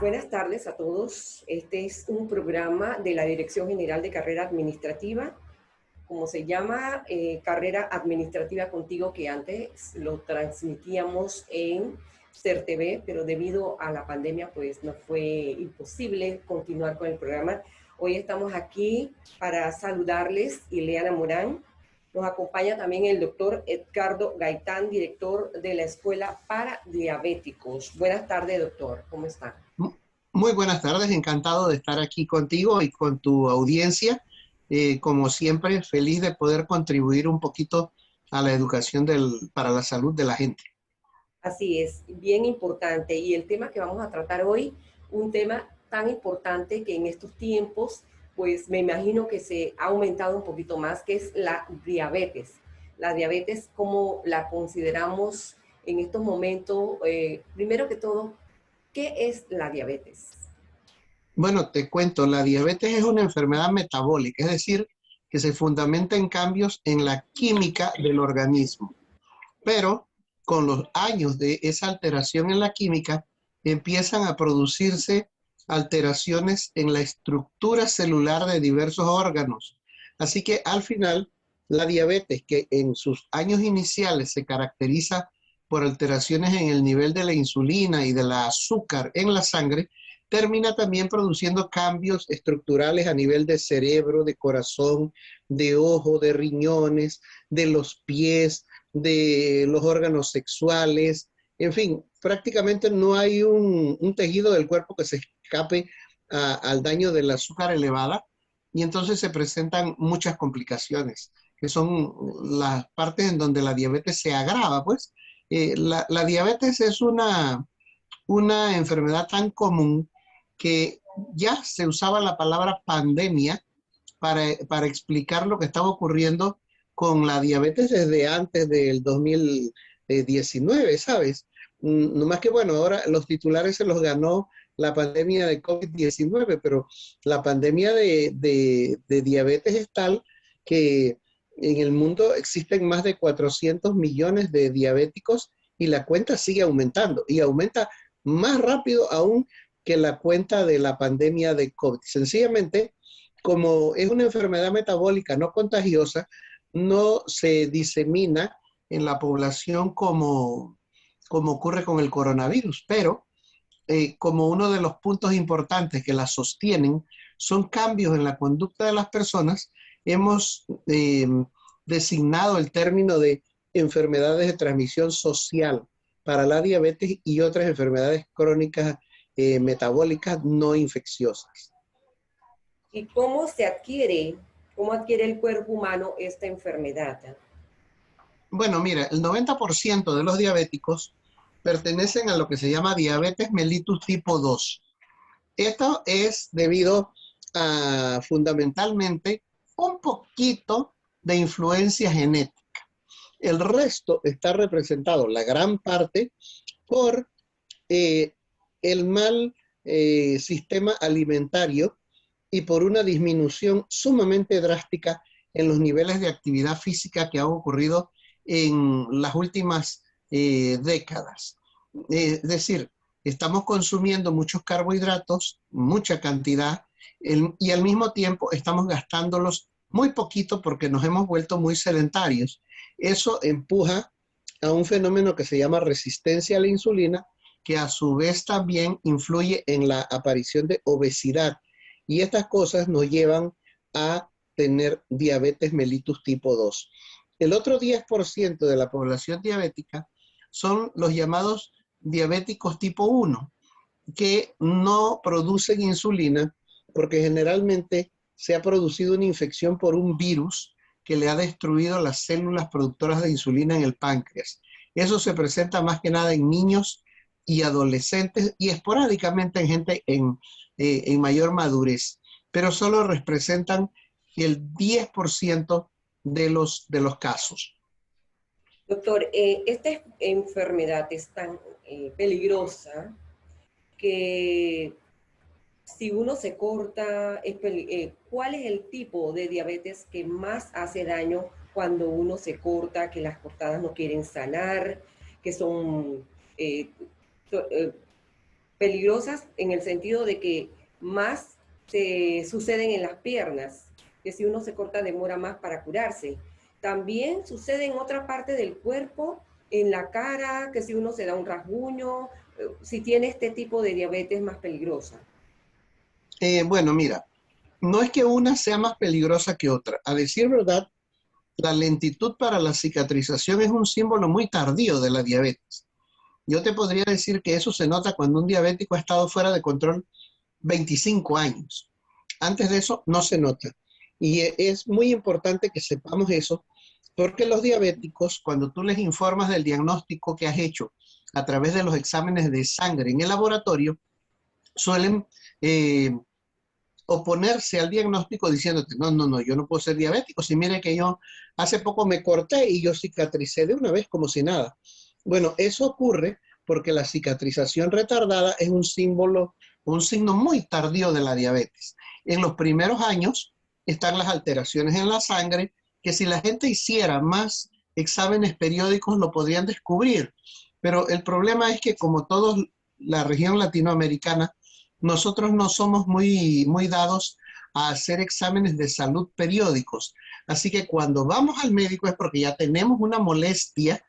Buenas tardes a todos. Este es un programa de la Dirección General de Carrera Administrativa, como se llama, Carrera Administrativa Contigo, que antes lo transmitíamos en CERTV, pero debido a la pandemia pues nos fue imposible continuar con el programa. Hoy estamos aquí para saludarles, Ileana Morán. Nos acompaña también el doctor Edgardo Gaitán, director de la Escuela para Diabéticos. Buenas tardes, doctor. ¿Cómo está? Muy buenas tardes, encantado de estar aquí contigo y con tu audiencia. Como siempre, feliz de poder contribuir un poquito a la educación para la salud de la gente. Así es, bien importante. Y el tema que vamos a tratar hoy, un tema tan importante que en estos tiempos, pues me imagino que se ha aumentado un poquito más, que es la diabetes. La diabetes, ¿cómo la consideramos en estos momentos? Primero que todo, ¿qué es la diabetes? Bueno, te cuento, la diabetes es una enfermedad metabólica, es decir, que se fundamenta en cambios en la química del organismo. Pero con los años de esa alteración en la química, empiezan a producirse alteraciones en la estructura celular de diversos órganos. Así que al final, la diabetes, que en sus años iniciales se caracteriza por alteraciones en el nivel de la insulina y del azúcar en la sangre, termina también produciendo cambios estructurales a nivel de cerebro, de corazón, de ojo, de riñones, de los pies, de los órganos sexuales, en fin, prácticamente no hay un tejido del cuerpo que se escape al daño del azúcar elevada y entonces se presentan muchas complicaciones, que son las partes en donde la diabetes se agrava, pues. La diabetes es una enfermedad tan común que ya se usaba la palabra pandemia para explicar lo que estaba ocurriendo con la diabetes desde antes del 2019, ¿sabes? No más que bueno, ahora los titulares se los ganó la pandemia de COVID-19, pero la pandemia de diabetes es tal que en el mundo existen más de 400 millones de diabéticos y la cuenta sigue aumentando y aumenta más rápido aún que la cuenta de la pandemia de COVID. Sencillamente, como es una enfermedad metabólica no contagiosa, no se disemina en la población como ocurre con el coronavirus, pero como uno de los puntos importantes que la sostienen son cambios en la conducta de las personas, hemos designado el término de enfermedades de transmisión social para la diabetes y otras enfermedades crónicas metabólicas no infecciosas. ¿Y cómo adquiere el cuerpo humano esta enfermedad? Bueno, mira, el 90% de los diabéticos pertenecen a lo que se llama diabetes mellitus tipo 2. Esto es debido a fundamentalmente un poquito de influencia genética. El resto está representado, la gran parte, por eh, el mal sistema alimentario y por una disminución sumamente drástica en los niveles de actividad física que han ocurrido en las últimas décadas. Es decir, estamos consumiendo muchos carbohidratos, mucha cantidad, y al mismo tiempo estamos gastándolos muy poquito porque nos hemos vuelto muy sedentarios. Eso empuja a un fenómeno que se llama resistencia a la insulina, que a su vez también influye en la aparición de obesidad. Y estas cosas nos llevan a tener diabetes mellitus tipo 2. El otro 10% de la población diabética son los llamados diabéticos tipo 1, que no producen insulina porque generalmente se ha producido una infección por un virus que le ha destruido las células productoras de insulina en el páncreas. Eso se presenta más que nada en niños y adolescentes y esporádicamente en gente en mayor madurez, pero solo representan el 10% de los casos. Doctor, esta enfermedad es tan peligrosa que si uno se corta, ¿cuál es el tipo de diabetes que más hace daño cuando uno se corta, que las cortadas no quieren sanar, que son eh, to- eh, peligrosas en el sentido de que más se suceden en las piernas, que si uno se corta demora más para curarse. También sucede en otra parte del cuerpo, en la cara, que si uno se da un rasguño, si tiene este tipo de diabetes más peligrosa. Bueno, mira, no es que una sea más peligrosa que otra. A decir verdad, la lentitud para la cicatrización es un símbolo muy tardío de la diabetes. Yo te podría decir que eso se nota cuando un diabético ha estado fuera de control 25 años. Antes de eso no se nota. Y es muy importante que sepamos eso, porque los diabéticos, cuando tú les informas del diagnóstico que has hecho a través de los exámenes de sangre en el laboratorio, suelen oponerse al diagnóstico diciéndote, no, no, no, yo no puedo ser diabético, si mire que yo hace poco me corté y yo cicatricé de una vez como si nada. Bueno, eso ocurre porque la cicatrización retardada es un símbolo, un signo muy tardío de la diabetes. En los primeros años están las alteraciones en la sangre, que si la gente hiciera más exámenes periódicos lo podrían descubrir. Pero el problema es que como toda la región latinoamericana, nosotros no somos muy dados a hacer exámenes de salud periódicos. Así que cuando vamos al médico es porque ya tenemos una molestia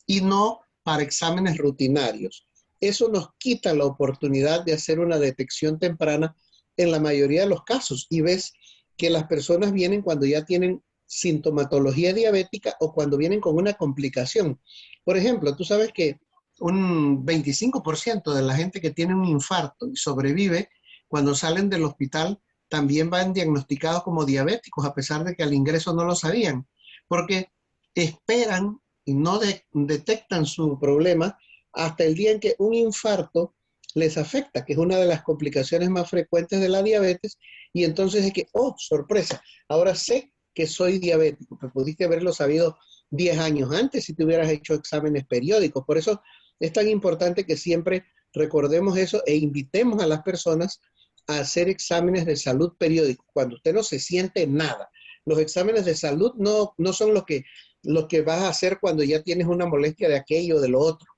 y no para exámenes rutinarios. Eso nos quita la oportunidad de hacer una detección temprana en la mayoría de los casos. Y ves que las personas vienen cuando ya tienen sintomatología diabética o cuando vienen con una complicación. Por ejemplo, tú sabes que un 25% de la gente que tiene un infarto y sobrevive, cuando salen del hospital, también van diagnosticados como diabéticos, a pesar de que al ingreso no lo sabían, porque esperan y no detectan su problema hasta el día en que un infarto les afecta, que es una de las complicaciones más frecuentes de la diabetes, y entonces es que, oh, sorpresa, ahora sé que soy diabético, pero pudiste haberlo sabido 10 años antes si te hubieras hecho exámenes periódicos. Por eso es tan importante que siempre recordemos eso e invitemos a las personas a hacer exámenes de salud periódicos cuando usted no se siente nada. Los exámenes de salud no son lo que vas a hacer cuando ya tienes una molestia de aquello o de lo otro.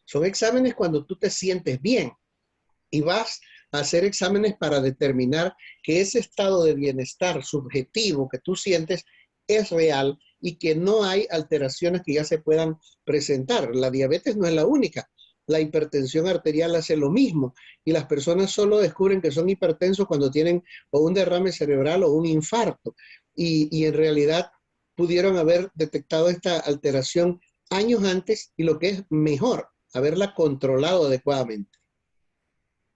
Son exámenes cuando tú te sientes bien y vas a hacer exámenes para determinar que ese estado de bienestar subjetivo que tú sientes es real y que no hay alteraciones que ya se puedan presentar. La diabetes no es la única. La hipertensión arterial hace lo mismo y las personas solo descubren que son hipertensos cuando tienen o un derrame cerebral o un infarto y en realidad pudieron haber detectado esta alteración años antes y lo que es mejor, haberla controlado adecuadamente.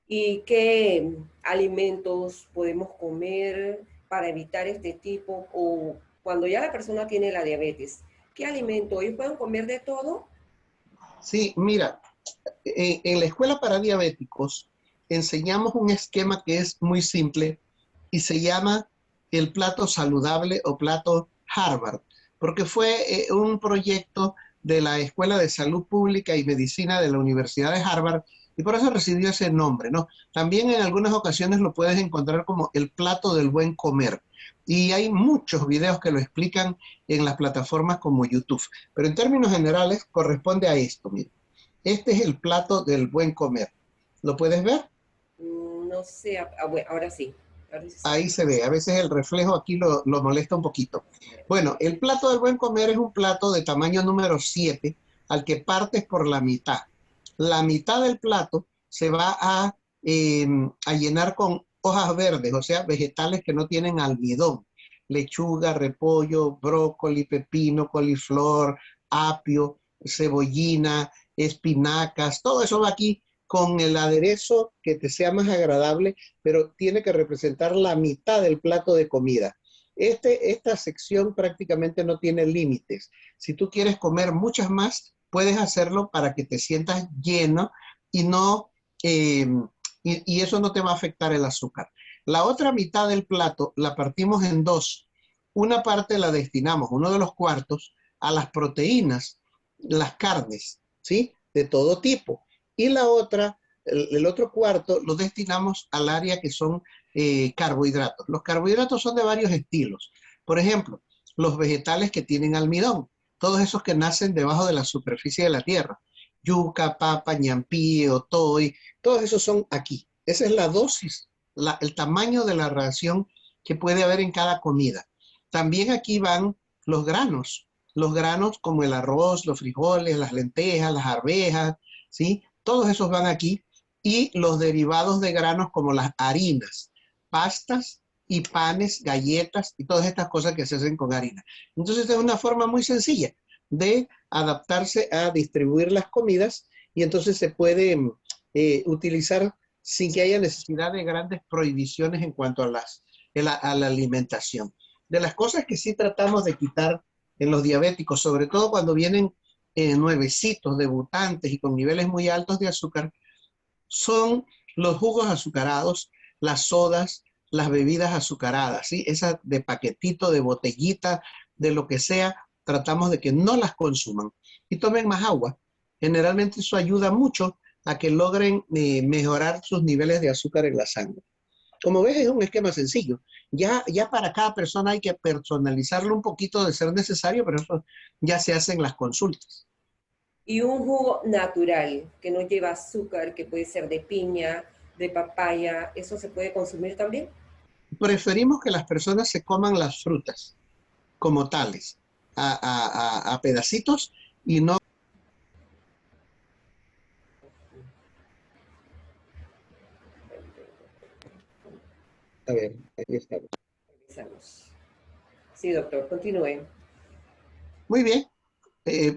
¿Y qué alimentos podemos comer para evitar este tipo? O cuando ya la persona tiene la diabetes, ¿qué alimento? ¿Ellos pueden comer de todo? Sí, mira, en la escuela para diabéticos enseñamos un esquema que es muy simple y se llama el plato saludable o plato Harvard, porque fue un proyecto de la Escuela de Salud Pública y Medicina de la Universidad de Harvard y por eso recibió ese nombre, ¿no? También en algunas ocasiones lo puedes encontrar como el plato del buen comer. Y hay muchos videos que lo explican en las plataformas como YouTube. Pero en términos generales corresponde a esto, mira. Este es el plato del buen comer. ¿Lo puedes ver? No sé, bueno, ahora sí. Ahora sí se ve. Ahí se ve. A veces el reflejo aquí lo molesta un poquito. Bueno, el plato del buen comer es un plato de tamaño número 7 al que partes por la mitad. La mitad del plato se va a llenar con hojas verdes, o sea, vegetales que no tienen almidón. Lechuga, repollo, brócoli, pepino, coliflor, apio, cebollina, espinacas, todo eso va aquí con el aderezo que te sea más agradable, pero tiene que representar la mitad del plato de comida. Esta sección prácticamente no tiene límites. Si tú quieres comer muchas más, puedes hacerlo para que te sientas lleno y no y eso no te va a afectar el azúcar. La otra mitad del plato la partimos en dos. Una parte la destinamos, uno de los cuartos, a las proteínas, las carnes, ¿sí? De todo tipo. Y la otra, el otro cuarto, lo destinamos al área que son carbohidratos. Los carbohidratos son de varios estilos. Por ejemplo, los vegetales que tienen almidón, todos esos que nacen debajo de la superficie de la tierra. yuca, papa, ñampí, otoy, todos esos son aquí. Esa es la dosis, el tamaño de la ración que puede haber en cada comida. También aquí van los granos como el arroz, los frijoles, las lentejas, las arvejas, ¿sí? Todos esos van aquí y los derivados de granos como las harinas, pastas y panes, galletas y todas estas cosas que se hacen con harina. Entonces es una forma muy sencilla de adaptarse a distribuir las comidas y entonces se puede utilizar sin que haya necesidad de grandes prohibiciones en cuanto a la alimentación. De las cosas que sí tratamos de quitar en los diabéticos, sobre todo cuando vienen nuevecitos, debutantes y con niveles muy altos de azúcar, son los jugos azucarados, las sodas, las bebidas azucaradas, ¿sí? Esas de paquetito, de botellita, de lo que sea, tratamos de que no las consuman y tomen más agua. Generalmente eso ayuda mucho a que logren mejorar sus niveles de azúcar en la sangre. Como ves, es un esquema sencillo. Ya para cada persona hay que personalizarlo un poquito de ser necesario, pero eso ya se hace en las consultas. Y un jugo natural que no lleva azúcar, que puede ser de piña, de papaya, ¿eso se puede consumir también? Preferimos que las personas se coman las frutas como tales, a pedacitos y no. A ver, ahí está. Revisamos. Sí, doctor, continúe. Muy bien.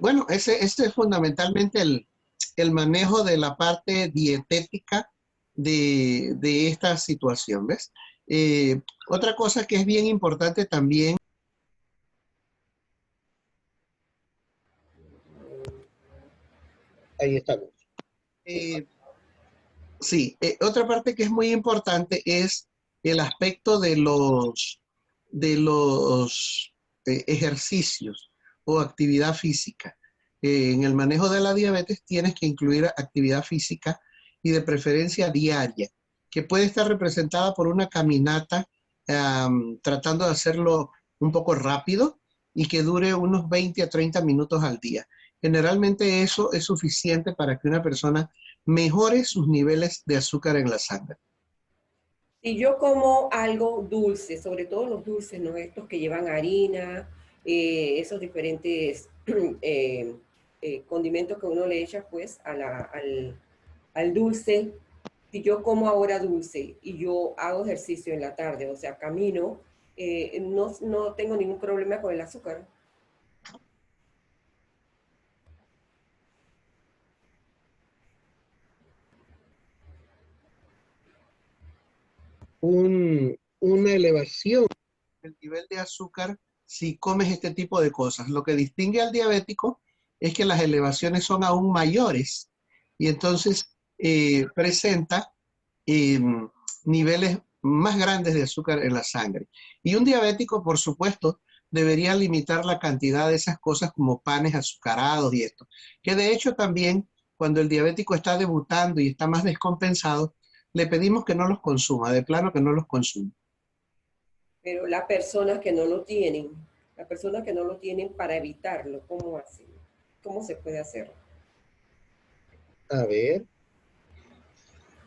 Bueno, ese es fundamentalmente el manejo de la parte dietética de esta situación, ¿ves? Otra cosa que es bien importante también. Ahí estamos. Sí, otra parte que es muy importante es el aspecto de los ejercicios o actividad física. En el manejo de la diabetes tienes que incluir actividad física y de preferencia diaria, que puede estar representada por una caminata, tratando de hacerlo un poco rápido y que dure unos 20 a 30 minutos al día. Generalmente eso es suficiente para que una persona mejore sus niveles de azúcar en la sangre. Si yo como algo dulce, sobre todo los dulces, ¿no? Estos que llevan harina, esos diferentes condimentos que uno le echa pues al dulce. Si yo como ahora dulce y yo hago ejercicio en la tarde, o sea, camino, no tengo ningún problema con el azúcar. Una elevación del nivel de azúcar si comes este tipo de cosas. Lo que distingue al diabético es que las elevaciones son aún mayores y entonces presenta eh, niveles más grandes de azúcar en la sangre. Y un diabético, por supuesto, debería limitar la cantidad de esas cosas como panes azucarados y esto, que de hecho también cuando el diabético está debutando y está más descompensado, le pedimos que no los consuma, de plano que no los consuma. Pero las personas que no lo tienen para evitarlo, ¿cómo hacen? ¿Cómo se puede hacer? A ver,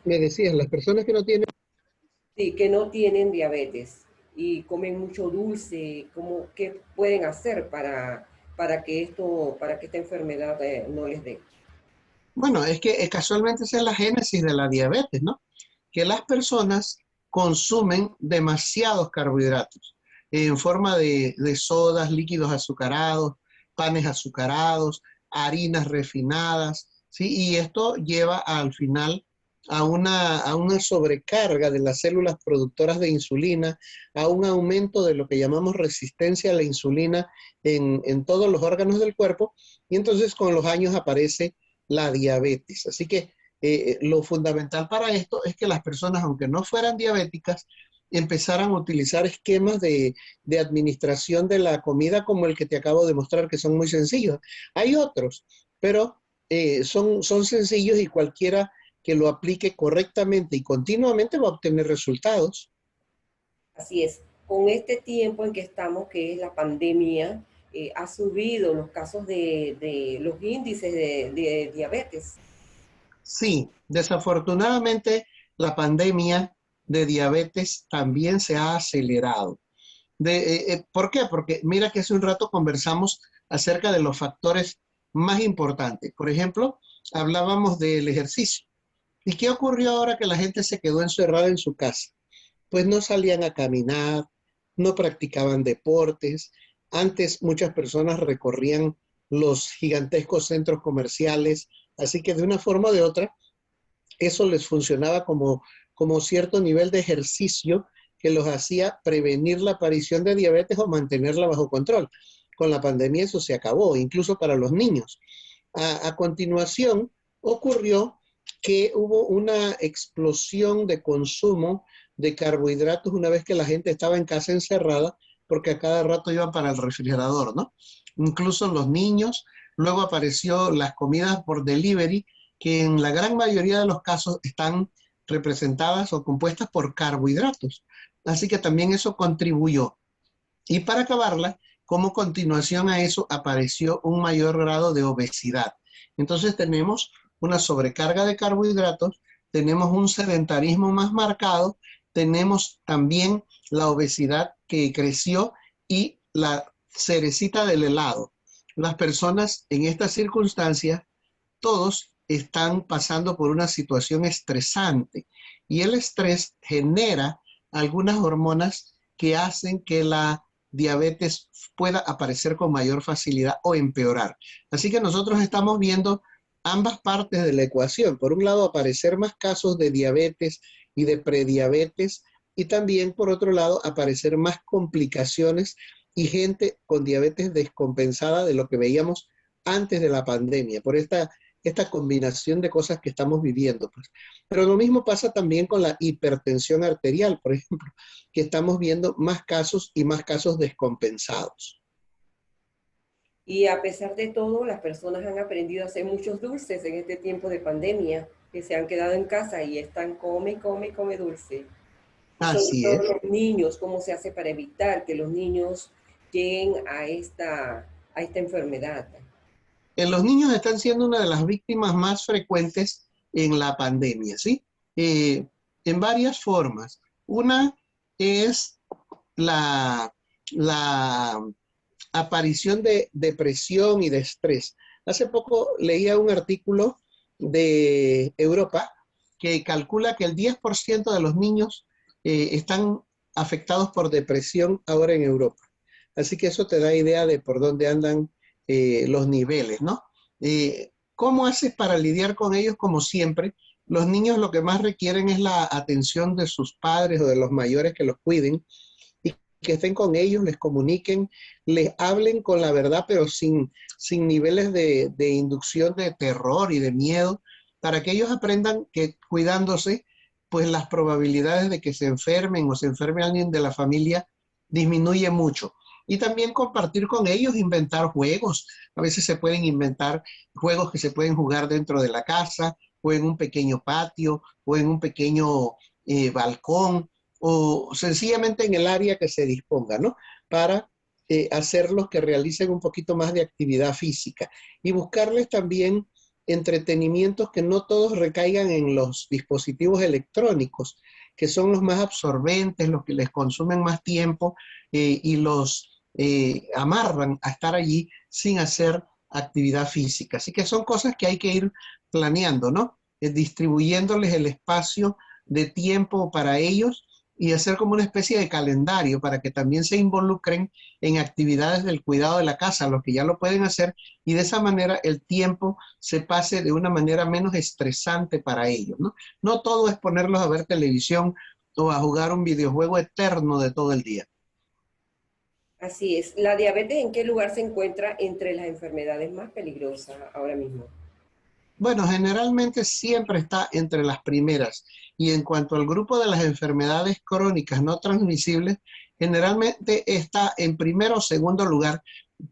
me decías, las personas que no tienen. Sí, que no tienen diabetes y comen mucho dulce, ¿cómo, qué pueden hacer para que esta enfermedad no les dé? Bueno, es que casualmente esa es la génesis de la diabetes, ¿no? Que las personas consumen demasiados carbohidratos en forma de sodas, líquidos azucarados, panes azucarados, harinas refinadas, ¿sí? Y esto lleva al final a una sobrecarga de las células productoras de insulina, a un aumento de lo que llamamos resistencia a la insulina en todos los órganos del cuerpo, y entonces con los años aparece la diabetes. Así que lo fundamental para esto es que las personas, aunque no fueran diabéticas, empezaran a utilizar esquemas de administración de la comida como el que te acabo de mostrar, que son muy sencillos. Hay otros, pero son sencillos y cualquiera que lo aplique correctamente y continuamente va a obtener resultados. Así es, con este tiempo en que estamos, que es la pandemia, ha subido los casos de los índices de diabetes. Sí, desafortunadamente la pandemia de diabetes también se ha acelerado. ¿Por qué? Porque mira que hace un rato conversamos acerca de los factores más importantes. Por ejemplo, hablábamos del ejercicio. ¿Y qué ocurrió ahora que la gente se quedó encerrada en su casa? Pues no salían a caminar, no practicaban deportes. Antes muchas personas recorrían los gigantescos centros comerciales, así que de una forma o de otra, eso les funcionaba como cierto nivel de ejercicio que los hacía prevenir la aparición de diabetes o mantenerla bajo control. Con la pandemia eso se acabó, incluso para los niños. A continuación, ocurrió que hubo una explosión de consumo de carbohidratos una vez que la gente estaba en casa encerrada, porque a cada rato iban para el refrigerador, ¿no? Incluso los niños, luego apareció las comidas por delivery, que en la gran mayoría de los casos están representadas o compuestas por carbohidratos. Así que también eso contribuyó. Y para acabarla, como continuación a eso, apareció un mayor grado de obesidad. Entonces tenemos una sobrecarga de carbohidratos, tenemos un sedentarismo más marcado, tenemos también la obesidad que creció y la cerecita del helado. Las personas en estas circunstancias, todos están pasando por una situación estresante y el estrés genera algunas hormonas que hacen que la diabetes pueda aparecer con mayor facilidad o empeorar. Así que nosotros estamos viendo ambas partes de la ecuación. Por un lado, aparecer más casos de diabetes y de prediabetes, y también, por otro lado, aparecer más complicaciones y gente con diabetes descompensada de lo que veíamos antes de la pandemia, por esta combinación de cosas que estamos viviendo, pues. Pero lo mismo pasa también con la hipertensión arterial, por ejemplo, que estamos viendo más casos y más casos descompensados. Y a pesar de todo, las personas han aprendido a hacer muchos dulces en este tiempo de pandemia, que se han quedado en casa y están come dulce. Y sobre Así todo es. los niños, cómo se hace para evitar que los niños lleguen a esta enfermedad. Los niños están siendo una de las víctimas más frecuentes en la pandemia, ¿sí? En varias formas. Una es la, la aparición de depresión y de estrés. Hace poco leía un artículo de Europa que calcula que el 10% de los niños están afectados por depresión ahora en Europa. Así que eso te da idea de por dónde andan los niveles, ¿no? ¿Cómo haces para lidiar con ellos? Como siempre, los niños lo que más requieren es la atención de sus padres o de los mayores que los cuiden, que estén con ellos, les comuniquen, les hablen con la verdad, pero sin niveles de inducción de terror y de miedo, para que ellos aprendan que cuidándose, pues las probabilidades de que se enfermen o se enferme alguien de la familia disminuye mucho. Y también compartir con ellos, inventar juegos. A veces se pueden inventar juegos que se pueden jugar dentro de la casa, o en un pequeño patio, o en un pequeño balcón, o sencillamente en el área que se disponga, ¿no? Para hacerlos que realicen un poquito más de actividad física y buscarles también entretenimientos que no todos recaigan en los dispositivos electrónicos, que son los más absorbentes, los que les consumen más tiempo y los amarran a estar allí sin hacer actividad física. Así que son cosas que hay que ir planeando, ¿no? Distribuyéndoles el espacio de tiempo para ellos y hacer como una especie de calendario para que también se involucren en actividades del cuidado de la casa, los que ya lo pueden hacer, y de esa manera el tiempo se pase de una manera menos estresante para ellos, ¿no? No todo es ponerlos a ver televisión o a jugar un videojuego eterno de todo el día. Así es. ¿La diabetes en qué lugar se encuentra entre las enfermedades más peligrosas ahora mismo? Bueno, generalmente siempre está entre las primeras. Y en cuanto al grupo de las enfermedades crónicas no transmisibles, generalmente está en primero o segundo lugar,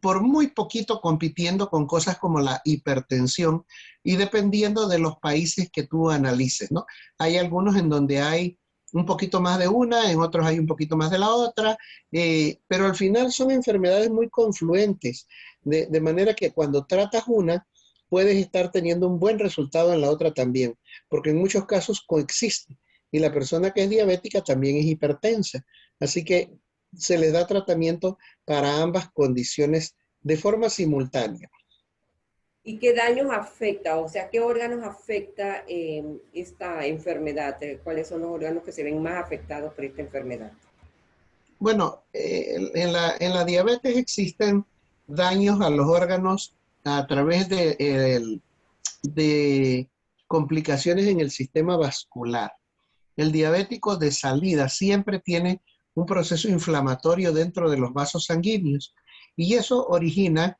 por muy poquito compitiendo con cosas como la hipertensión y dependiendo de los países que tú analices, ¿no? Hay algunos en donde hay un poquito más de una, en otros hay un poquito más de la otra, pero al final son enfermedades muy confluentes, de manera que cuando tratas una, puedes estar teniendo un buen resultado en la otra también, porque en muchos casos coexiste. Y la persona que es diabética también es hipertensa. Así que se les da tratamiento para ambas condiciones de forma simultánea. ¿Y qué daños afecta? O sea, ¿qué órganos afecta esta enfermedad? ¿Cuáles son los órganos que se ven más afectados por esta enfermedad? Bueno, en la diabetes existen daños a los órganos a través de complicaciones en el sistema vascular. El diabético de salida siempre tiene un proceso inflamatorio dentro de los vasos sanguíneos y eso origina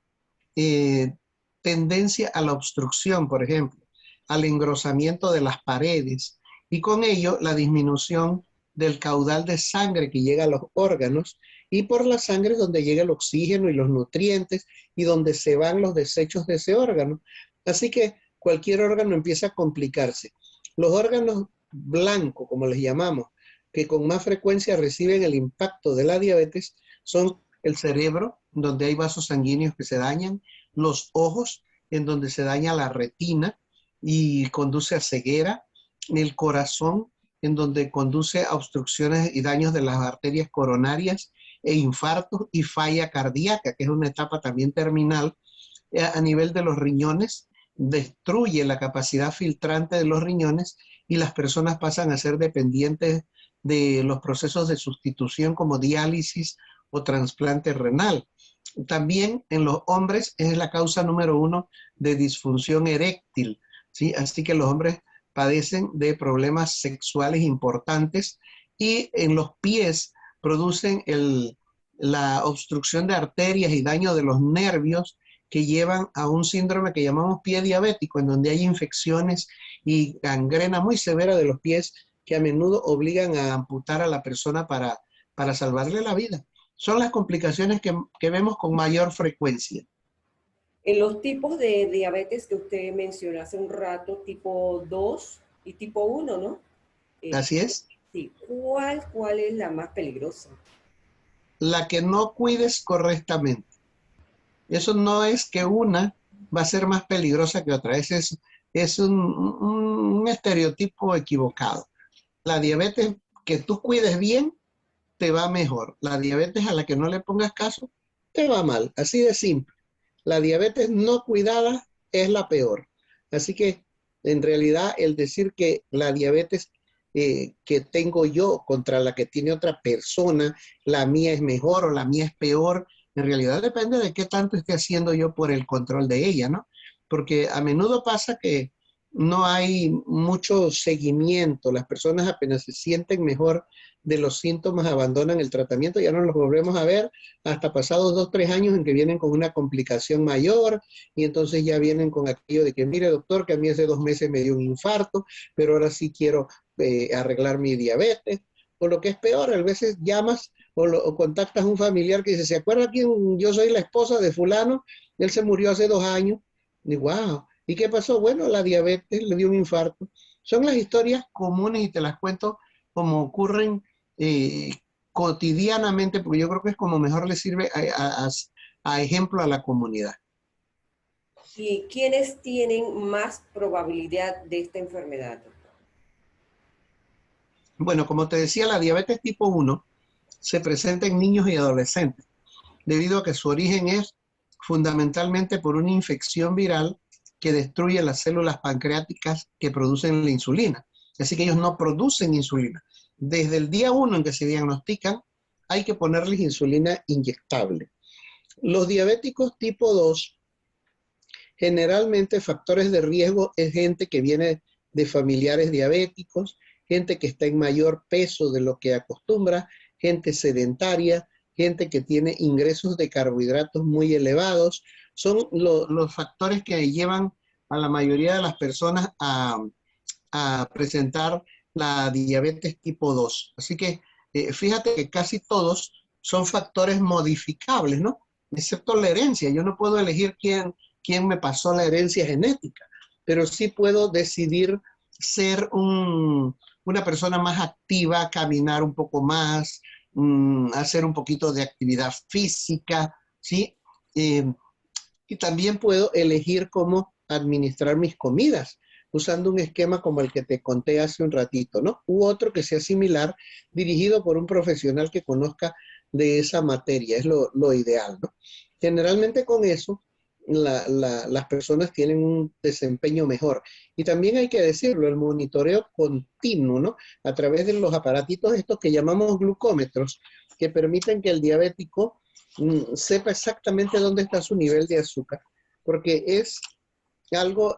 eh, tendencia a la obstrucción, por ejemplo, al engrosamiento de las paredes y con ello la disminución del caudal de sangre que llega a los órganos y por la sangre es donde llega el oxígeno y los nutrientes y donde se van los desechos de ese órgano. Así que cualquier órgano empieza a complicarse. Los órganos blancos, como les llamamos, que con más frecuencia reciben el impacto de la diabetes, son el cerebro, donde hay vasos sanguíneos que se dañan, los ojos, en donde se daña la retina y conduce a ceguera, el corazón, en donde conduce a obstrucciones y daños de las arterias coronarias e infartos y falla cardíaca, que es una etapa también terminal. A nivel de los riñones, destruye la capacidad filtrante de los riñones y las personas pasan a ser dependientes de los procesos de sustitución como diálisis o trasplante renal. También en los hombres es la causa número uno de disfunción eréctil, ¿sí? Así que los hombres padecen de problemas sexuales importantes y en los pies producen la obstrucción de arterias y daño de los nervios que llevan a un síndrome que llamamos pie diabético, en donde hay infecciones y gangrena muy severa de los pies que a menudo obligan a amputar a la persona para salvarle la vida. Son las complicaciones que vemos con mayor frecuencia. En los tipos de diabetes que usted mencionó hace un rato, tipo 2 y tipo 1, ¿no? Así es. Sí. ¿Cuál es la más peligrosa? La que no cuides correctamente. Eso no es que una va a ser más peligrosa que otra. Es un estereotipo equivocado. La diabetes que tú cuides bien, te va mejor. La diabetes a la que no le pongas caso, te va mal. Así de simple. La diabetes no cuidada es la peor. Así que, en realidad, el decir que la diabetes que tengo yo contra la que tiene otra persona, la mía es mejor o la mía es peor, en realidad depende de qué tanto esté haciendo yo por el control de ella, ¿no? Porque a menudo pasa que no hay mucho seguimiento. Las personas apenas se sienten mejor de los síntomas abandonan el tratamiento, ya no los volvemos a ver hasta pasados 2, 3 años en que vienen con una complicación mayor y entonces ya vienen con aquello de que, mire doctor, que a mí hace 2 meses me dio un infarto, pero ahora sí quiero arreglar mi diabetes. O lo que es peor, a veces llamas o contactas a un familiar que dice, ¿se acuerda quién? Yo soy la esposa de fulano, él se murió hace 2 años. Y wow, ¿y qué pasó? Bueno, la diabetes, le dio un infarto. Son las historias comunes y te las cuento como ocurren eh, cotidianamente, porque yo creo que es como mejor le sirve a ejemplo a la comunidad. ¿Y quiénes tienen más probabilidad de esta enfermedad? Bueno, como te decía, la diabetes tipo 1 se presenta en niños y adolescentes, debido a que su origen es fundamentalmente por una infección viral que destruye las células pancreáticas que producen la insulina. Así que ellos no producen insulina. Desde el día 1 en que se diagnostican, hay que ponerles insulina inyectable. Los diabéticos tipo 2, generalmente factores de riesgo es gente que viene de familiares diabéticos, gente que está en mayor peso de lo que acostumbra, gente sedentaria, gente que tiene ingresos de carbohidratos muy elevados. Son los factores que llevan a la mayoría de las personas a presentar la diabetes tipo 2. Así que fíjate que casi todos son factores modificables, ¿no? Excepto la herencia. Yo no puedo elegir quién me pasó la herencia genética, pero sí puedo decidir ser una persona más activa, caminar un poco más, hacer un poquito de actividad física, ¿sí? Y también puedo elegir cómo administrar mis comidas, usando un esquema como el que te conté hace un ratito, ¿no? U otro que sea similar, dirigido por un profesional que conozca de esa materia, es lo ideal, ¿no? Generalmente con eso, las personas tienen un desempeño mejor. Y también hay que decirlo, el monitoreo continuo, ¿no? A través de los aparatitos estos que llamamos glucómetros, que permiten que el diabético sepa exactamente dónde está su nivel de azúcar, porque es algo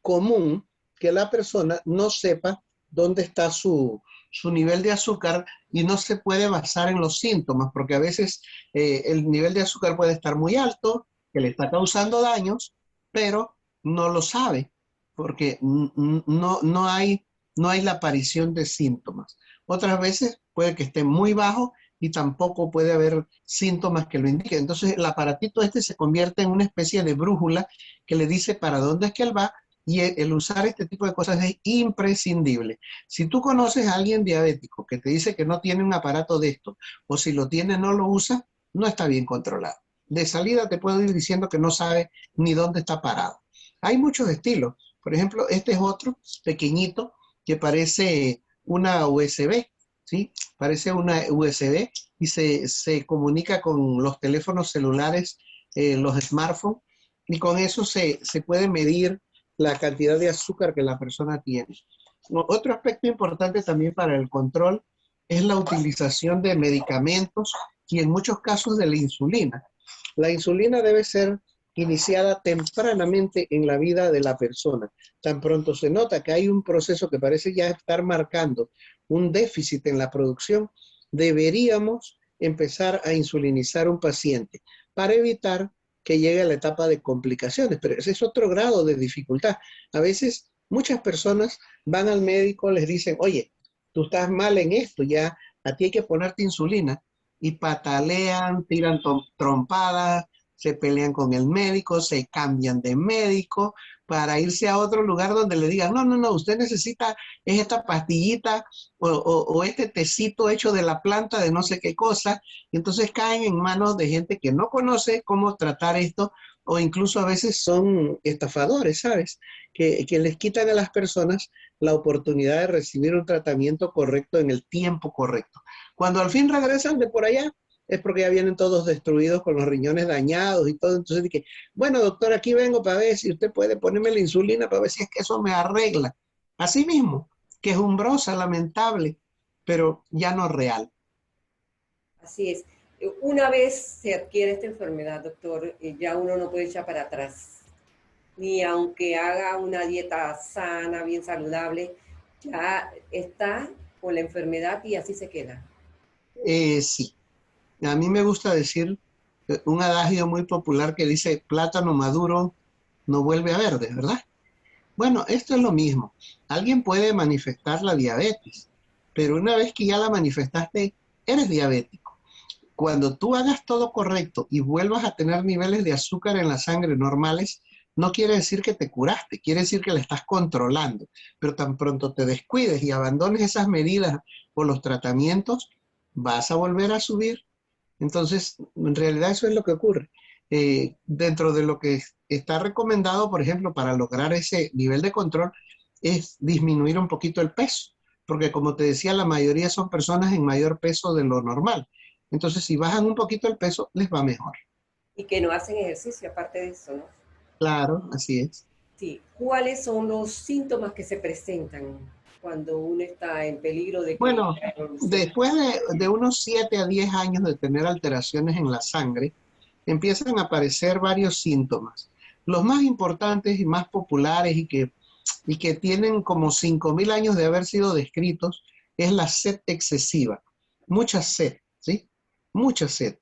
común que la persona no sepa dónde está su nivel de azúcar y no se puede basar en los síntomas, porque a veces el nivel de azúcar puede estar muy alto, que le está causando daños, pero no lo sabe, porque no hay la aparición de síntomas. Otras veces puede que esté muy bajo y tampoco puede haber síntomas que lo indiquen. Entonces el aparatito este se convierte en una especie de brújula que le dice para dónde es que él va, y el usar este tipo de cosas es imprescindible. Si tú conoces a alguien diabético que te dice que no tiene un aparato de esto, o si lo tiene no lo usa, no está bien controlado. De salida te puedo ir diciendo que no sabe ni dónde está parado. Hay muchos estilos. Por ejemplo, este es otro pequeñito que parece una USB, ¿sí? Parece una USB y se comunica con los teléfonos celulares, los smartphones, y con eso se puede medir la cantidad de azúcar que la persona tiene. Otro aspecto importante también para el control es la utilización de medicamentos y en muchos casos de la insulina. La insulina debe ser iniciada tempranamente en la vida de la persona. Tan pronto se nota que hay un proceso que parece ya estar marcando un déficit en la producción, deberíamos empezar a insulinizar un paciente para evitar que llegue a la etapa de complicaciones, pero ese es otro grado de dificultad. A veces muchas personas van al médico, les dicen, oye, tú estás mal en esto, ya a ti hay que ponerte insulina, y patalean, tiran trompadas, se pelean con el médico, se cambian de médico para irse a otro lugar donde le digan, no, usted necesita esta pastillita o este tecito hecho de la planta de no sé qué cosa, y entonces caen en manos de gente que no conoce cómo tratar esto, o incluso a veces son estafadores, ¿sabes? Que les quitan a las personas la oportunidad de recibir un tratamiento correcto en el tiempo correcto. Cuando al fin regresan de por allá, es porque ya vienen todos destruidos con los riñones dañados y todo. Entonces dije, bueno, doctor, aquí vengo para ver si usted puede ponerme la insulina para ver si es que eso me arregla. Así mismo, quejumbrosa, lamentable, pero ya no real. Así es. Una vez se adquiere esta enfermedad, doctor, ya uno no puede echar para atrás. Ni aunque haga una dieta sana, bien saludable, ya está con la enfermedad y así se queda. Sí, a mí me gusta decir un adagio muy popular que dice, plátano maduro no vuelve a verde, ¿verdad? Bueno, esto es lo mismo. Alguien puede manifestar la diabetes, pero una vez que ya la manifestaste, eres diabético. Cuando tú hagas todo correcto y vuelvas a tener niveles de azúcar en la sangre normales, no quiere decir que te curaste, quiere decir que la estás controlando. Pero tan pronto te descuides y abandones esas medidas o los tratamientos, vas a volver a subir. Entonces, en realidad eso es lo que ocurre. Dentro de lo que está recomendado, por ejemplo, para lograr ese nivel de control, es disminuir un poquito el peso, porque como te decía, la mayoría son personas en mayor peso de lo normal. Entonces, si bajan un poquito el peso, les va mejor. Y que no hacen ejercicio aparte de eso, ¿no? Claro, así es. Sí. ¿Cuáles son los síntomas que se presentan cuando uno está en peligro de que Bueno, la evolución? después de unos 7 a 10 años de tener alteraciones en la sangre, empiezan a aparecer varios síntomas. Los más importantes y más populares y que tienen como 5.000 años de haber sido descritos es la sed excesiva. Mucha sed, ¿sí? Mucha sed.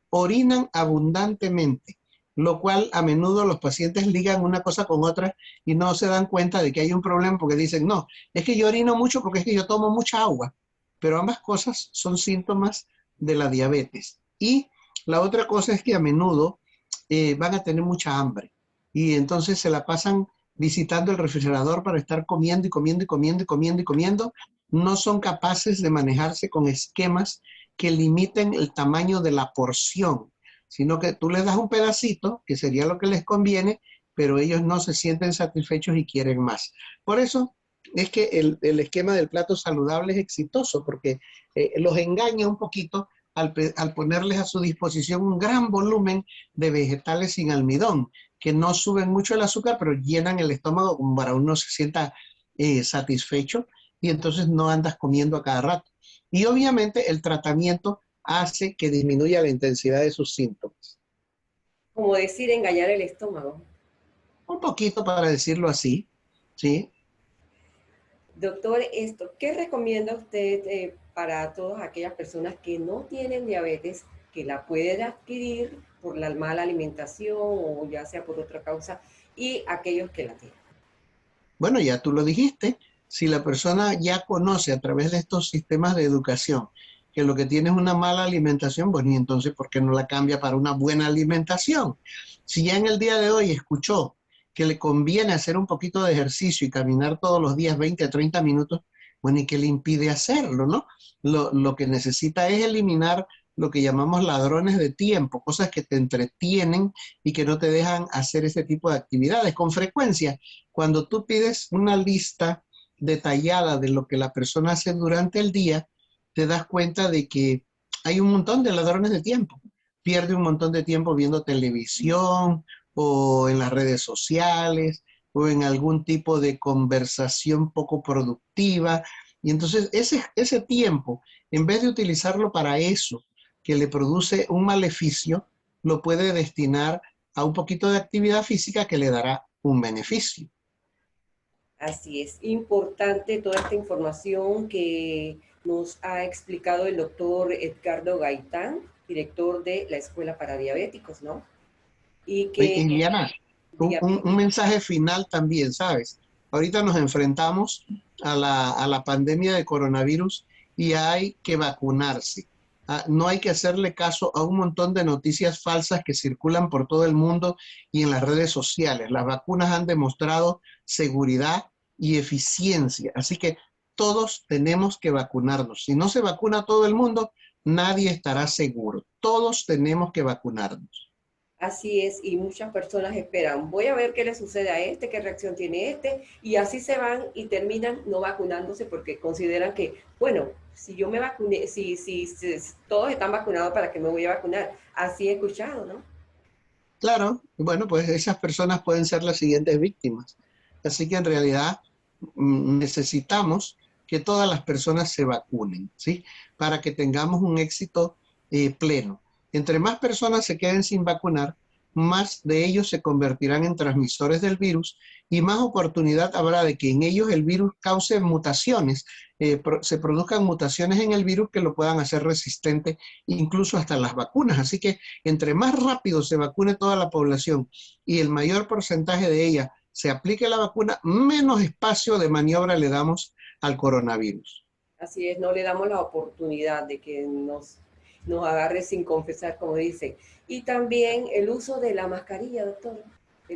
Orinan abundantemente, lo cual a menudo los pacientes ligan una cosa con otra y no se dan cuenta de que hay un problema porque dicen, no, es que yo orino mucho porque es que yo tomo mucha agua. Pero ambas cosas son síntomas de la diabetes. Y la otra cosa es que a menudo van a tener mucha hambre y entonces se la pasan visitando el refrigerador para estar comiendo y comiendo y comiendo y comiendo y comiendo, no son capaces de manejarse con esquemas que limiten el tamaño de la porción, sino que tú les das un pedacito, que sería lo que les conviene, pero ellos no se sienten satisfechos y quieren más. Por eso es que el esquema del plato saludable es exitoso, porque los engaña un poquito al ponerles a su disposición un gran volumen de vegetales sin almidón, que no suben mucho el azúcar, pero llenan el estómago como para uno se sienta satisfecho, y entonces no andas comiendo a cada rato. Y obviamente el tratamiento hace que disminuya la intensidad de sus síntomas. Como decir, engañar el estómago. Un poquito para decirlo así, ¿sí? Doctor, ¿qué recomienda usted para todas aquellas personas que no tienen diabetes, que la pueden adquirir por la mala alimentación o ya sea por otra causa, y aquellos que la tienen? Bueno, ya tú lo dijiste, si la persona ya conoce a través de estos sistemas de educación que lo que tiene es una mala alimentación, bueno, y entonces, ¿por qué no la cambia para una buena alimentación? Si ya en el día de hoy escuchó que le conviene hacer un poquito de ejercicio y caminar todos los días 20 a 30 minutos, bueno, ¿y qué le impide hacerlo, no? Lo que necesita es eliminar lo que llamamos ladrones de tiempo, cosas que te entretienen y que no te dejan hacer ese tipo de actividades. Con frecuencia, cuando tú pides una lista detallada de lo que la persona hace durante el día, te das cuenta de que hay un montón de ladrones de tiempo. Pierde un montón de tiempo viendo televisión o en las redes sociales o en algún tipo de conversación poco productiva. Y entonces ese tiempo, en vez de utilizarlo para eso, que le produce un maleficio, lo puede destinar a un poquito de actividad física que le dará un beneficio. Así es, importante toda esta información que nos ha explicado el doctor Edgardo Gaitán, director de la Escuela para Diabéticos, ¿no? Y que, Indiana, un mensaje final también, ¿sabes? Ahorita nos enfrentamos a la pandemia de coronavirus y hay que vacunarse. No hay que hacerle caso a un montón de noticias falsas que circulan por todo el mundo y en las redes sociales. Las vacunas han demostrado seguridad y eficiencia, así que todos tenemos que vacunarnos. Si no se vacuna todo el mundo, nadie estará seguro. Todos tenemos que vacunarnos. así es, y muchas personas esperan, voy a ver qué le sucede a este, qué reacción tiene este, y así se van y terminan no vacunándose porque consideran que, bueno, si yo me vacuné, si todos están vacunados, ¿para qué me voy a vacunar? Así he escuchado, ¿no? Claro, bueno, pues esas personas pueden ser las siguientes víctimas. Así que en realidad necesitamos que todas las personas se vacunen, ¿sí? Para que tengamos un éxito pleno. Entre más personas se queden sin vacunar, más de ellos se convertirán en transmisores del virus y más oportunidad habrá de que en ellos el virus cause mutaciones, se produzcan mutaciones en el virus que lo puedan hacer resistente incluso hasta las vacunas. Así que entre más rápido se vacune toda la población y el mayor porcentaje de ella se aplique la vacuna, menos espacio de maniobra le damos al coronavirus. Así es, no le damos la oportunidad de que nos agarre sin confesar, como dicen. Y también el uso de la mascarilla, doctor.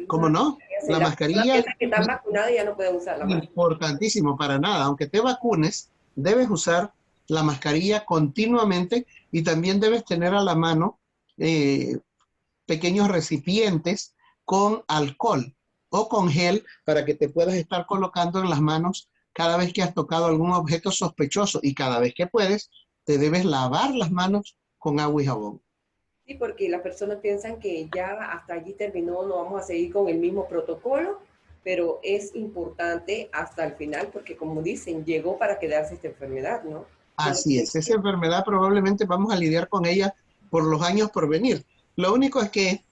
¿Cómo no? La Las personas mascarilla piensan que están vacunadas y ya no pueden usar la es mascarilla. importantísimo para nada. Aunque te vacunes, debes usar la mascarilla continuamente y también debes tener a la mano eh, pequeños recipientes con alcohol o con gel para que te puedas estar colocando en las manos cada vez que has tocado algún objeto sospechoso y cada vez que puedes, te debes lavar las manos con agua y jabón. Sí, porque las personas piensan que ya hasta allí terminó, no vamos a seguir con el mismo protocolo, pero es importante hasta el final porque como dicen, llegó para quedarse esta enfermedad, ¿no? Así es, esa enfermedad probablemente vamos a lidiar con ella por los años por venir. Lo único es que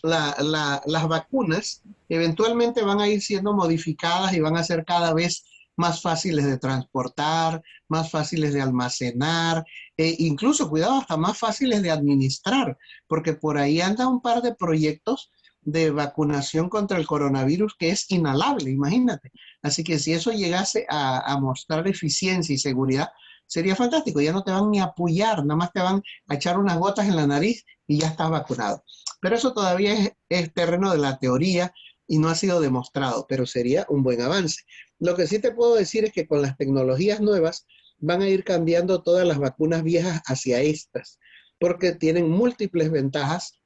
las vacunas eventualmente van a ir siendo modificadas y van a ser cada vez más fáciles de transportar, más fáciles de almacenar, incluso, cuidado, hasta más fáciles de administrar, porque por ahí anda un par de proyectos de vacunación contra el coronavirus que es inhalable, imagínate. Así que si eso llegase a mostrar eficiencia y seguridad, sería fantástico. Ya no te van ni a apoyar, nada más te van a echar unas gotas en la nariz y ya estás vacunado. Pero eso todavía es terreno de la teoría. y no ha sido demostrado, pero sería un buen avance. Lo que sí te puedo decir es que con las tecnologías nuevas van a ir cambiando todas las vacunas viejas hacia estas, porque tienen múltiples ventajas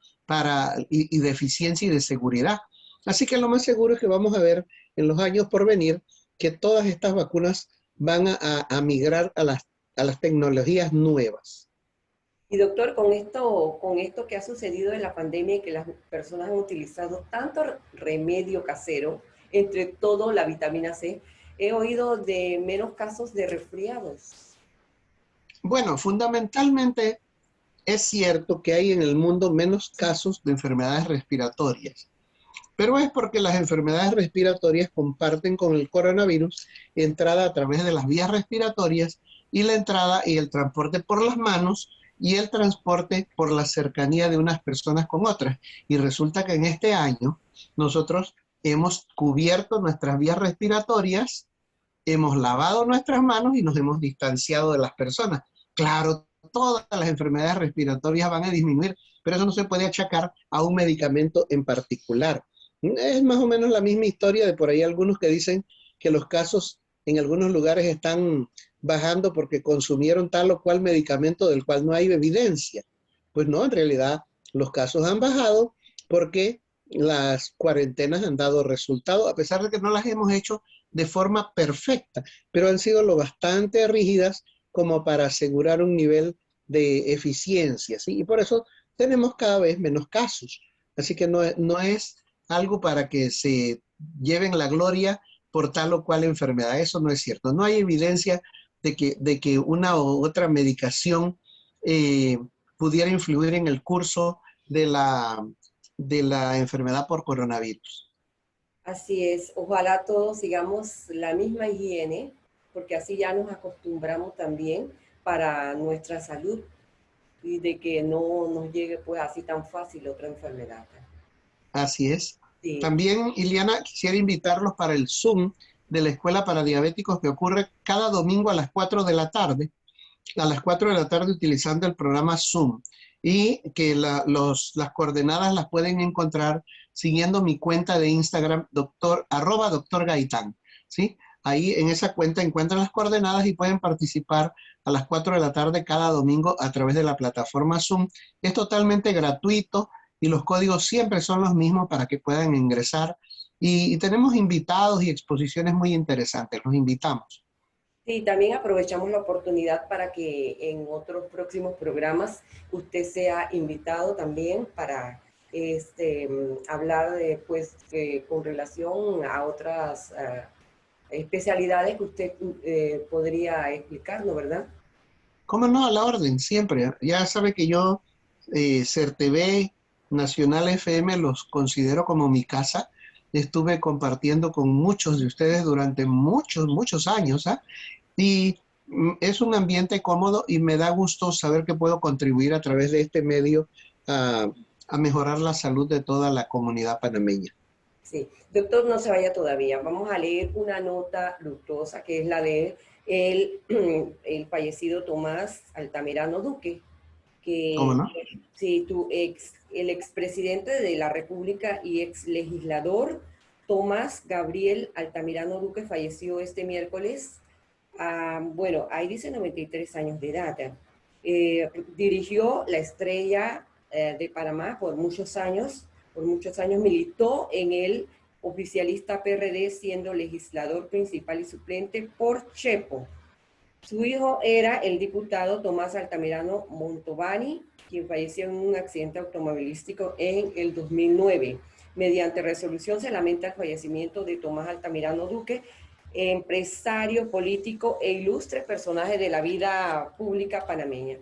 y de eficiencia y de seguridad. Así que lo más seguro es que vamos a ver en los años por venir que todas estas vacunas van a migrar a las tecnologías nuevas. Y doctor, con esto que ha sucedido en la pandemia y que las personas han utilizado tanto remedio casero, entre todo la vitamina C, he oído de menos casos de resfriados. Bueno, fundamentalmente es cierto que hay en el mundo menos casos de enfermedades respiratorias, pero es porque las enfermedades respiratorias comparten con el coronavirus entrada a través de las vías respiratorias y la entrada y el transporte por las manos y el transporte por la cercanía de unas personas con otras. Y resulta que en este año nosotros hemos cubierto nuestras vías respiratorias, hemos lavado nuestras manos y nos hemos distanciado de las personas. Claro, todas las enfermedades respiratorias van a disminuir, pero eso no se puede achacar a un medicamento en particular. Es más o menos la misma historia de por ahí algunos que dicen que los casos en algunos lugares están bajando porque consumieron tal o cual medicamento del cual no hay evidencia. Pues no, en realidad los casos han bajado porque las cuarentenas han dado resultado, a pesar de que no las hemos hecho de forma perfecta, pero han sido lo bastante rígidas como para asegurar un nivel de eficiencia, ¿sí? Y por eso tenemos cada vez menos casos. Así que no es algo para que se lleven la gloria por tal o cual enfermedad. Eso no es cierto. No hay evidencia de que una u otra medicación eh, pudiera influir en el curso de la enfermedad por coronavirus. Así es, ojalá todos sigamos la misma higiene, porque así ya nos acostumbramos también para nuestra salud y de que no nos llegue pues así tan fácil otra enfermedad. Así es. Sí, También, Iliana, quisiera invitarlos para el Zoom de la Escuela para Diabéticos que ocurre cada domingo a las 4 de la tarde, utilizando el programa Zoom y que las coordenadas las pueden encontrar siguiendo mi cuenta de Instagram, @doctor Gaitán, ¿sí? Ahí en esa cuenta encuentran las coordenadas y pueden participar a las 4 de la tarde cada domingo a través de la plataforma Zoom. Es totalmente gratuito y los códigos siempre son los mismos para que puedan ingresar. Y tenemos invitados y exposiciones muy interesantes. Los invitamos. sí, también aprovechamos la oportunidad para que en otros próximos programas usted sea invitado también para hablar de, pues, con relación a otras especialidades que usted podría explicarnos, ¿verdad? ¿Cómo no? A la orden, siempre. Ya sabe que yo, CERTV, Nacional FM, los considero como mi casa. Estuve compartiendo con muchos de ustedes durante muchos años, ¿ah? Y es un ambiente cómodo y me da gusto saber que puedo contribuir a través de este medio a, a mejorar la salud de toda la comunidad panameña. Sí, doctor, no se vaya todavía. Vamos a leer una nota luctuosa que es la de el, el fallecido Tomás Altamirano Duque, ¿Cómo que no? sí, el expresidente de la República y ex legislador Tomás Gabriel Altamirano Duque falleció este miércoles. Bueno, ahí dice 93 años de edad. Dirigió La Estrella de Panamá por muchos años militó en el oficialista PRD siendo legislador principal y suplente por Chepo. Su hijo era el diputado Tomás Altamirano Montovani, quien falleció en un accidente automovilístico en el 2009. Mediante resolución se lamenta el fallecimiento de Tomás Altamirano Duque, empresario político e ilustre personaje de la vida pública panameña.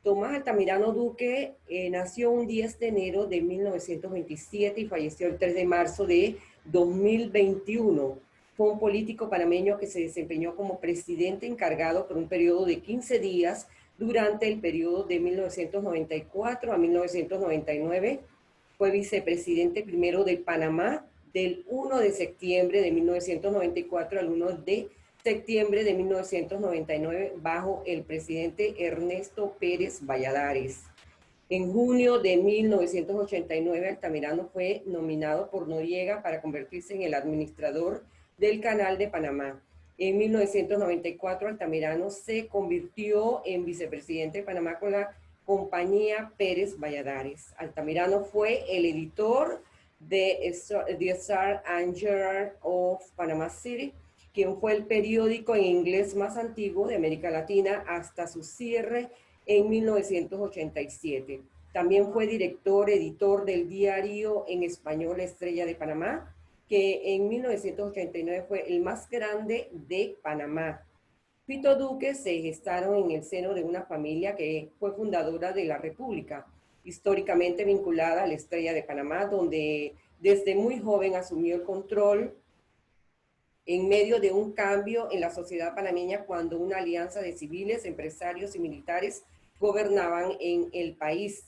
Tomás Altamirano Duque nació un 10 de enero de 1927 y falleció el 3 de marzo de 2021. Fue un político panameño que se desempeñó como presidente encargado por un periodo de 15 días durante el periodo de 1994 a 1999. Fue vicepresidente primero de Panamá del 1 de septiembre de 1994 al 1 de septiembre de 1999 bajo el presidente Ernesto Pérez Valladares. En junio de 1989, Altamirano fue nominado por Noriega para convertirse en el administrador del Canal de Panamá. En 1994, Altamirano se convirtió en vicepresidente de Panamá con la compañía Pérez Valladares. Altamirano fue el editor de The Star and Herald of Panama City, quien fue el periódico en inglés más antiguo de América Latina hasta su cierre en 1987. También fue editor del diario en español Estrella de Panamá, que en 1989 fue el más grande de Panamá. Fito Duque se gestaron en el seno de una familia que fue fundadora de la República, históricamente vinculada a la Estrella de Panamá, donde desde muy joven asumió el control en medio de un cambio en la sociedad panameña cuando una alianza de civiles, empresarios y militares gobernaban en el país.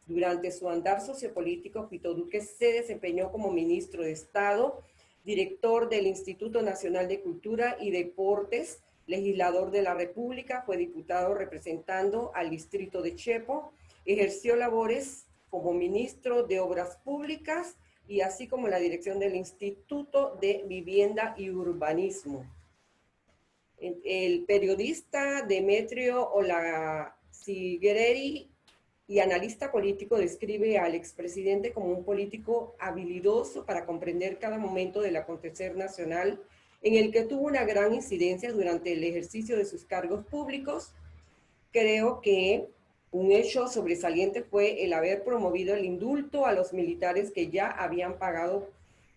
Durante su andar sociopolítico, Fito Duque se desempeñó como ministro de Estado, director del Instituto Nacional de Cultura y Deportes, legislador de la República, fue diputado representando al distrito de Chepo, ejerció labores como ministro de Obras Públicas y así como la dirección del Instituto de Vivienda y Urbanismo. El periodista Demetrio Olasigeri y analista político describe al expresidente como un político habilidoso para comprender cada momento del acontecer nacional en el que tuvo una gran incidencia durante el ejercicio de sus cargos públicos. Creo que un hecho sobresaliente fue el haber promovido el indulto a los militares que ya habían pagado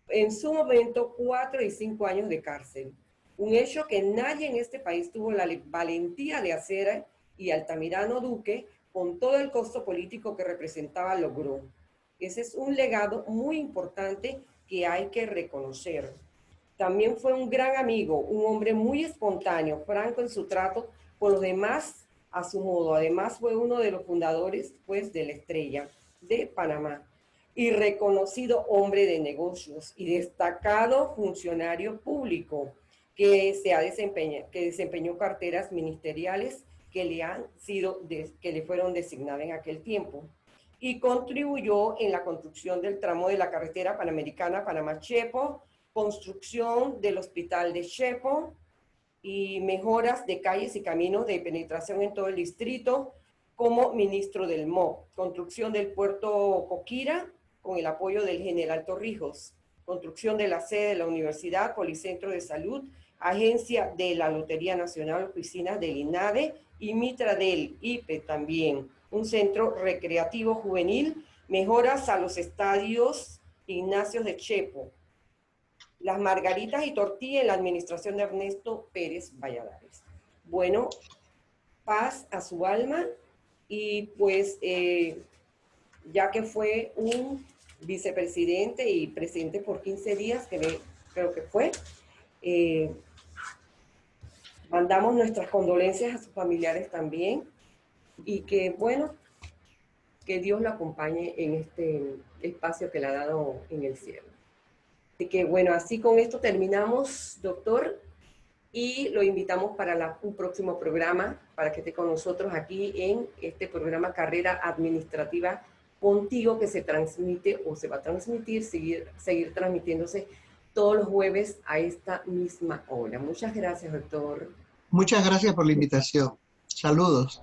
en su momento 4 y 5 años de cárcel. Un hecho que nadie en este país tuvo la valentía de hacer y Altamirano Duque, con todo el costo político que representaba, logró. Ese es un legado muy importante que hay que reconocer. También fue un gran amigo, un hombre muy espontáneo, franco en su trato con los demás a su modo. Además fue uno de los fundadores, pues, de la Estrella de Panamá y reconocido hombre de negocios y destacado funcionario público que desempeñó carteras ministeriales que le fueron designadas en aquel tiempo, y contribuyó en la construcción del tramo de la carretera panamericana Panamá-Chepo, construcción del hospital de Chepo y mejoras de calles y caminos de penetración en todo el distrito como ministro del MO, construcción del puerto Coquira con el apoyo del general Torrijos, construcción de la sede de la universidad, policentro de salud, agencia de la Lotería Nacional, oficinas del INADE y Mitra del IPE también, un centro recreativo juvenil, mejoras a los estadios Ignacios de Chepo, las margaritas y tortilla en la administración de Ernesto Pérez Valladares. Bueno, paz a su alma y pues ya que fue un vicepresidente y presidente por 15 días, creo que fue, mandamos nuestras condolencias a sus familiares también y que, bueno, que Dios lo acompañe en este espacio que le ha dado en el cielo. Así que, bueno, así con esto terminamos, doctor, y lo invitamos para un próximo programa, para que esté con nosotros aquí en este programa Carrera Administrativa Contigo, que se transmite o se va a transmitir, seguir transmitiéndose todos los jueves a esta misma hora. Muchas gracias, doctor. Muchas gracias por la invitación. Saludos.